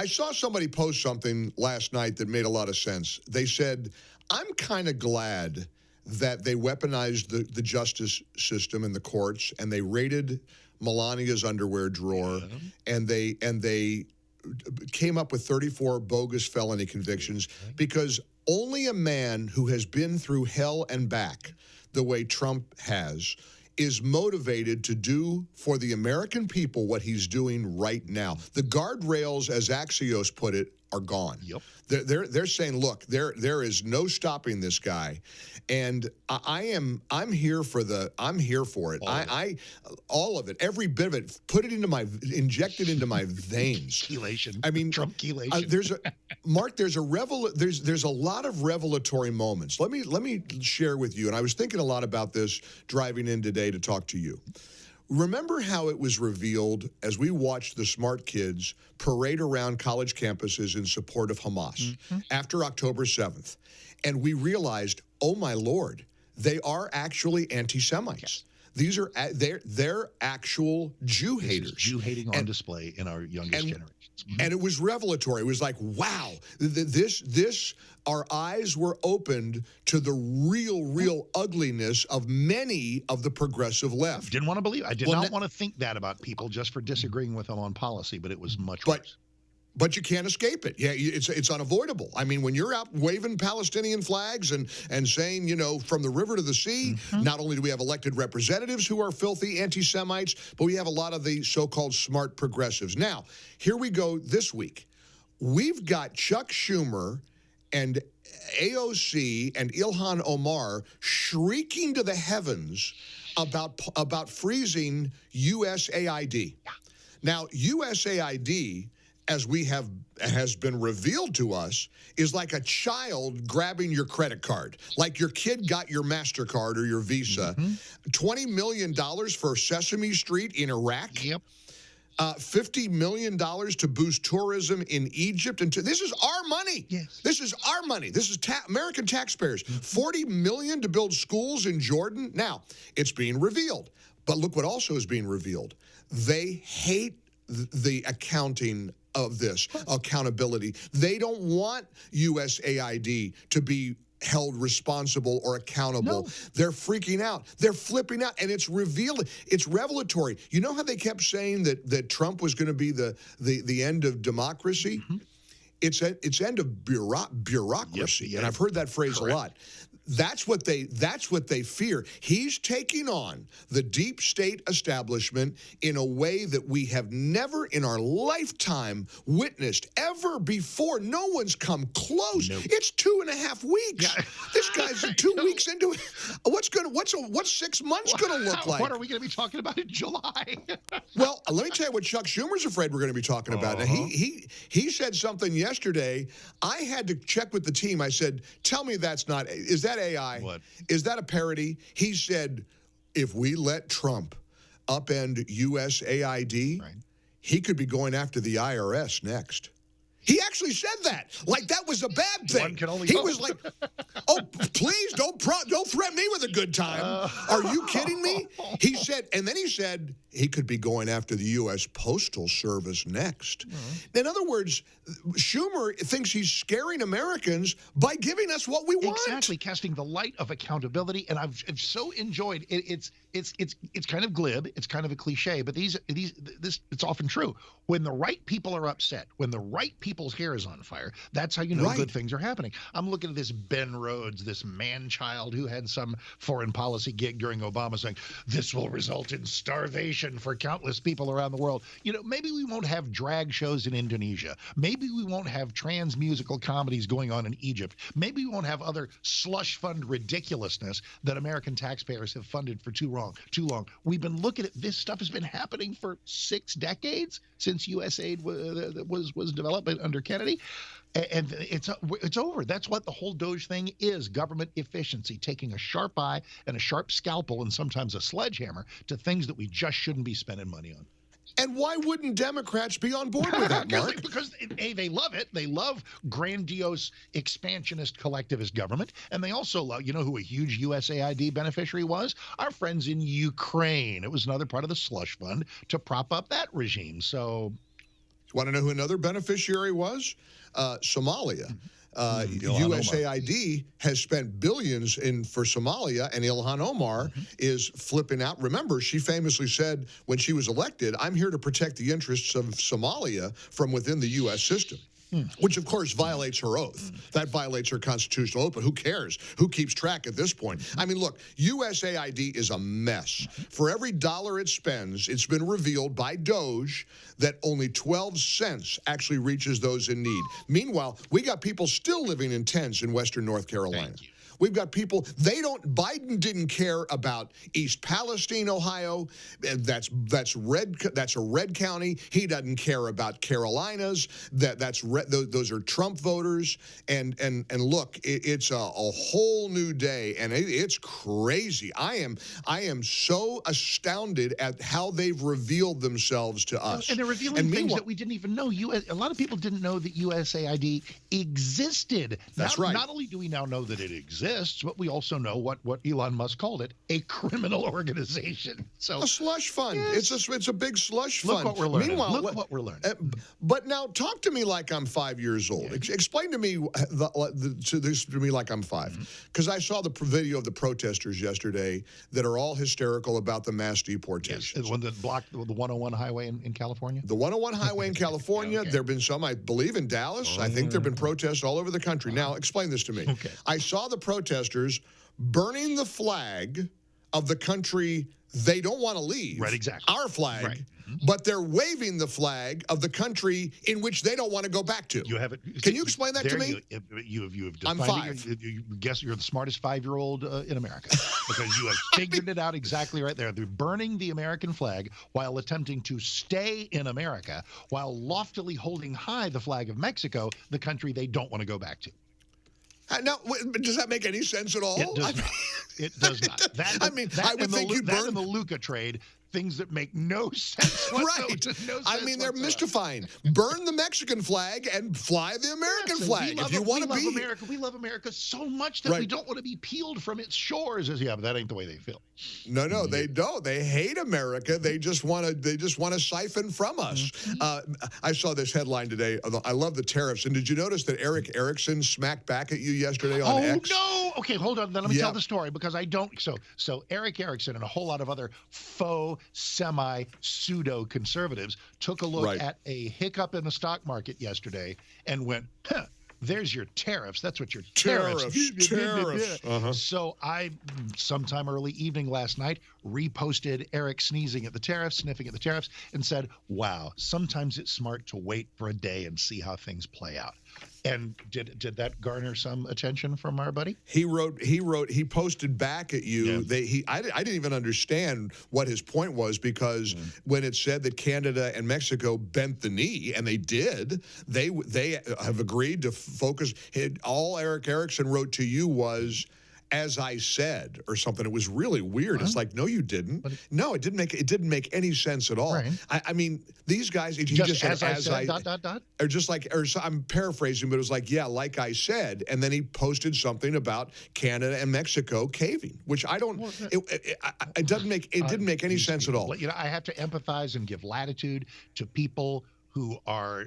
I saw somebody post something last night that made a lot of sense. They said, I'm kind of glad that they weaponized the justice system and the courts, and they raided Melania's underwear drawer, and they came up with 34 bogus felony convictions, because only a man who has been through hell and back the way Trump has is motivated to do for the American people what he's doing right now. The guardrails, as Axios put it, are gone. Yep. They're saying, look, there is no stopping this guy, and I'm here for it. All of it, every bit of it. Inject it into my veins. Chelation. I mean, Trump chelation. There's a lot of revelatory moments. Let me share with you, and I was thinking a lot about this driving in today to talk to you. Remember how it was revealed as we watched the smart kids parade around college campuses in support of Hamas after October 7th. And we realized, oh, my Lord, they are actually anti-Semites. Yes. These are they're actual Jew haters. Jew hating on display in our youngest generations. And it was revelatory. It was like, wow, our eyes were opened to the real ugliness of many of the progressive left. Didn't want to believe. I did not want to think that about people just for disagreeing with them on policy, but it was much worse. But you can't escape it. Yeah, it's unavoidable. I mean, when you're out waving Palestinian flags and saying, you know, from the river to the sea, not only do we have elected representatives who are filthy anti-Semites, but we have a lot of the so-called smart progressives. Now, here we go this week. We've got Chuck Schumer and AOC and Ilhan Omar shrieking to the heavens about freezing USAID. Yeah. Now, USAID, as has been revealed to us, is like a child grabbing your credit card. Like your kid got your MasterCard or your Visa. $20 million for Sesame Street in Iraq. Yep. $50 million to boost tourism in Egypt. And this is our money. Yes. This is our money. This is American taxpayers. $40 million to build schools in Jordan. Now, it's being revealed. But look what also is being revealed. They hate the accounting of this, accountability. They don't want USAID to be held responsible or accountable. No. They're freaking out. They're flipping out, and it's revealing. It's revelatory. You know how they kept saying that Trump was going to be the end of democracy? It's end of bureaucracy, and I've heard that phrase a lot. That's what they fear. He's taking on the deep state establishment in a way that we have never in our lifetime witnessed ever before. No one's come close. Nope. It's 2.5 weeks. Yeah. This guy's 2 weeks into it. What's 6 months going to look like? What are we going to be talking about in July? Well, let me tell you what Chuck Schumer's afraid we're going to be talking about. Now, he said something yesterday. I had to check with the team. I said, tell me is that AI? What? Is that a parody? He said, if we let Trump upend USAID, he could be going after the IRS next. He actually said that, like that was a bad thing. One can only he hope. Was like, "Oh, please don't threaten me with a good time." Are you kidding me? He said, and then he said he could be going after the U.S. Postal Service next. In other words, Schumer thinks he's scaring Americans by giving us what we want. Exactly, casting the light of accountability, and I've so enjoyed it. It's kind of glib, it's kind of a cliche, but this it's often true. When the right people are upset, when the right people's hair is on fire, that's how you know good things are happening. I'm looking at this Ben Rhodes, this man-child who had some foreign policy gig during Obama, saying this will result in starvation for countless people around the world. You know, maybe we won't have drag shows in Indonesia. Maybe we won't have trans musical comedies going on in Egypt. Maybe we won't have other slush fund ridiculousness that American taxpayers have funded for too long. We've been looking at this stuff has been happening for 6 decades since USAID was developed under Kennedy, and it's over. That's what the whole DOGE thing is: government efficiency, taking a sharp eye and a sharp scalpel and sometimes a sledgehammer to things that we just shouldn't be spending money on. And why wouldn't Democrats be on board with that, Mark? Because they love it. They love grandiose, expansionist, collectivist government. And they also love, you know who a huge USAID beneficiary was? Our friends in Ukraine. It was another part of the slush fund to prop up that regime. So Want to know who another beneficiary was? Somalia. USAID has spent billions for Somalia, and Ilhan Omar is flipping out. Remember, she famously said when she was elected, "I'm here to protect the interests of Somalia from within the U.S. system." Which, of course, violates her oath. That violates her constitutional oath, but who cares? Who keeps track at this point? I mean, look, USAID is a mess. For every dollar it spends, it's been revealed by DOGE that only 12 cents actually reaches those in need. Meanwhile, we got people still living in tents in western North Carolina. We've got people, Biden didn't care about East Palestine, Ohio. That's a red county. He doesn't care about Carolinas. Those are Trump voters. And look, it's a whole new day, and it's crazy. I am so astounded at how they've revealed themselves to us. And they're revealing things that we didn't even know. A lot of people didn't know that USAID existed. That's right. Not only do we now know that it exists, but we also know what Elon Musk called it, a criminal organization. So a slush fund. Yes. It's a big slush fund. Look what we're learning. Meanwhile, look what we're learning. But now talk to me like I'm 5 years old. Explain to me this to me like I'm 5, because I saw the video of the protesters yesterday that are all hysterical about the mass deportations. Yes, the one that blocked the 101 highway in California. The 101 highway in California. There have been some, I believe, in Dallas. I think there have been protests all over the country. Now, explain this to me. I saw the protesters burning the flag of the country they don't want to leave. Right, exactly. Our flag. But they're waving the flag of the country in which they don't want to go back to. You have it. Can you explain that to me? You have I'm 5. You guess you're the smartest 5-year-old in America, because you have figured it out exactly right there. They're burning the American flag while attempting to stay in America, while loftily holding high the flag of Mexico, the country they don't want to go back to. Now, does that make any sense at all? It does not. It does not. I would think you'd burn the Luca trade. Things that make no sense whatsoever. Right. No sense I mean, they're whatsoever. mystifying. Burn the Mexican flag and fly the American flag if you want to be. America. We love America so much that we don't want to be peeled from its shores. Yeah, but that ain't the way they feel. No, they don't. They hate America. They just want to siphon from us. I saw this headline today. I love the tariffs. And did you notice that Eric Erickson smacked back at you yesterday on X? Oh, no. Okay, hold on. Then let me tell the story, because I don't. So Eric Erickson and a whole lot of other faux, semi-pseudo conservatives took a look at a hiccup in the stock market yesterday and went, there's your tariffs. That's what your tariffs. So I, sometime early evening last night, reposted Eric sneezing at the tariffs, sniffing at the tariffs, and said, wow, sometimes it's smart to wait for a day and see how things play out. And did that garner some attention from our buddy? He posted back at you. I didn't even understand what his point was, because when it said that Canada and Mexico bent the knee, and they did, they have agreed to focus. All Eric Erickson wrote to you was, "As I said," or something. It was really weird. It's like, no, you didn't. No, it didn't make any sense at all. Right. I mean, these guys, he just said, as I said, or just like, or so I'm paraphrasing, but it was like, yeah, like I said, and then he posted something about Canada and Mexico caving, which I don't. It didn't make any sense at all. You know, I have to empathize and give latitude to people who are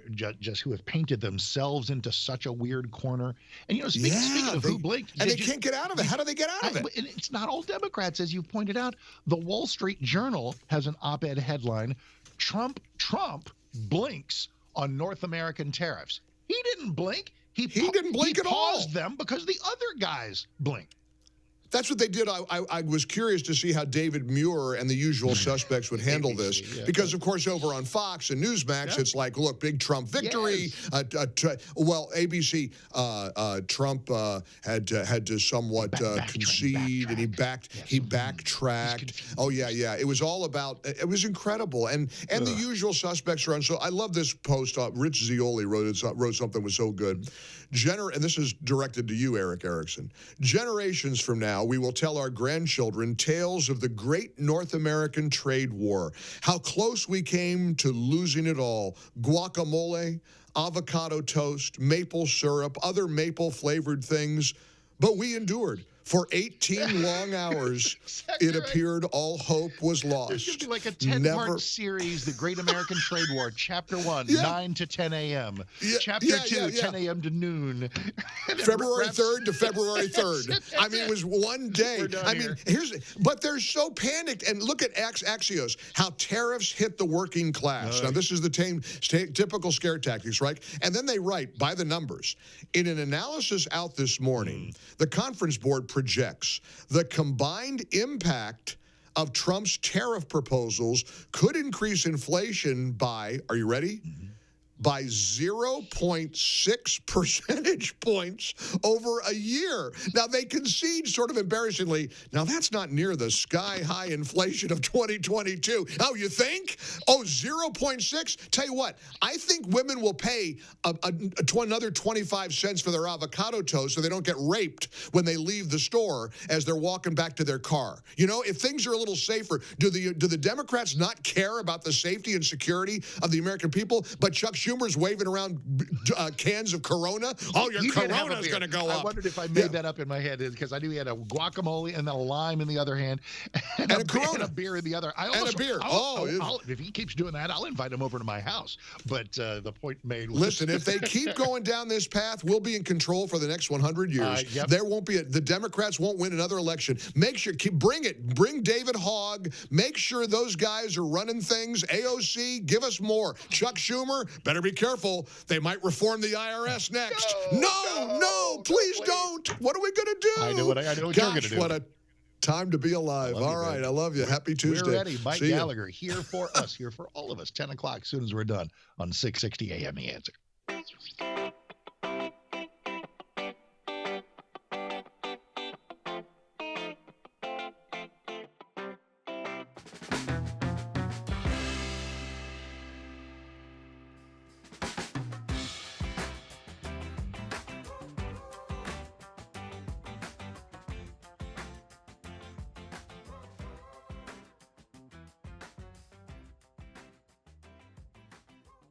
who have painted themselves into such a weird corner. And, you know, speaking of who blinked. And they can't get out of it. How do they get out of it? And it's not all Democrats, as you pointed out. The Wall Street Journal has an op-ed headline, Trump blinks on North American tariffs. He didn't blink. He didn't blink at all. He paused them because the other guys blinked. That's what they did. I was curious to see how David Muir and the usual suspects would handle this, because, of course, over on Fox and Newsmax, it's like, look, big Trump victory. Well, ABC, Trump had to somewhat concede, and he backtracked. Oh yeah. It was all about. It was incredible, and the usual suspects are on. So I love this post. Rich Zioli wrote something that was so good. And this is directed to you, Eric Erickson. Generations from now, we will tell our grandchildren tales of the great North American trade war, how close we came to losing it all. Guacamole, avocado toast, maple syrup, other maple-flavored things. But we endured. For 18 long hours, Exactly it right. appeared all hope was lost. There's going to be like a 10-part series, The Great American Trade War, Chapter 1, 9 to 10 a.m. Chapter 2, 10 a.m. to noon. February 3rd to February 3rd. I mean, it was one day. I mean, but they're so panicked. And look at Axios, how tariffs hit the working class. Now, this is the typical scare tactics, right? And then they write, by the numbers, in an analysis out this morning, the Conference Board projects the combined impact of Trump's tariff proposals could increase inflation by, are you ready? By 0.6 percentage points over a year. Now, they concede sort of embarrassingly, now that's not near the sky-high inflation of 2022. Oh, you think? Oh, 0.6? Tell you what, I think women will pay another 25 cents for their avocado toast so they don't get raped when they leave the store as they're walking back to their car. You know, if things are a little safer, do the Democrats not care about the safety and security of the American people? But Chuck Schumer's waving around cans of Corona. Oh, your Corona's going to go up. I wondered if I made that up in my head because I knew he had a guacamole and then a lime in the other hand and a Corona. And a beer in the other. And a beer. If he keeps doing that, I'll invite him over to my house. But the point made was... Listen, if they keep going down this path, we'll be in control for the next 100 years. There won't be the Democrats won't win another election. Make sure, bring it. Bring David Hogg. Make sure those guys are running things. AOC, give us more. Chuck Schumer, better be careful. They might reform the IRS next. No, please don't. What are we going to do? I know what you're going to do. What a time to be alive. All right, I love you. Happy Tuesday. We're ready. Mike Gallagher here for us, here for all of us. 10 o'clock as soon as we're done on 660 AM The Answer.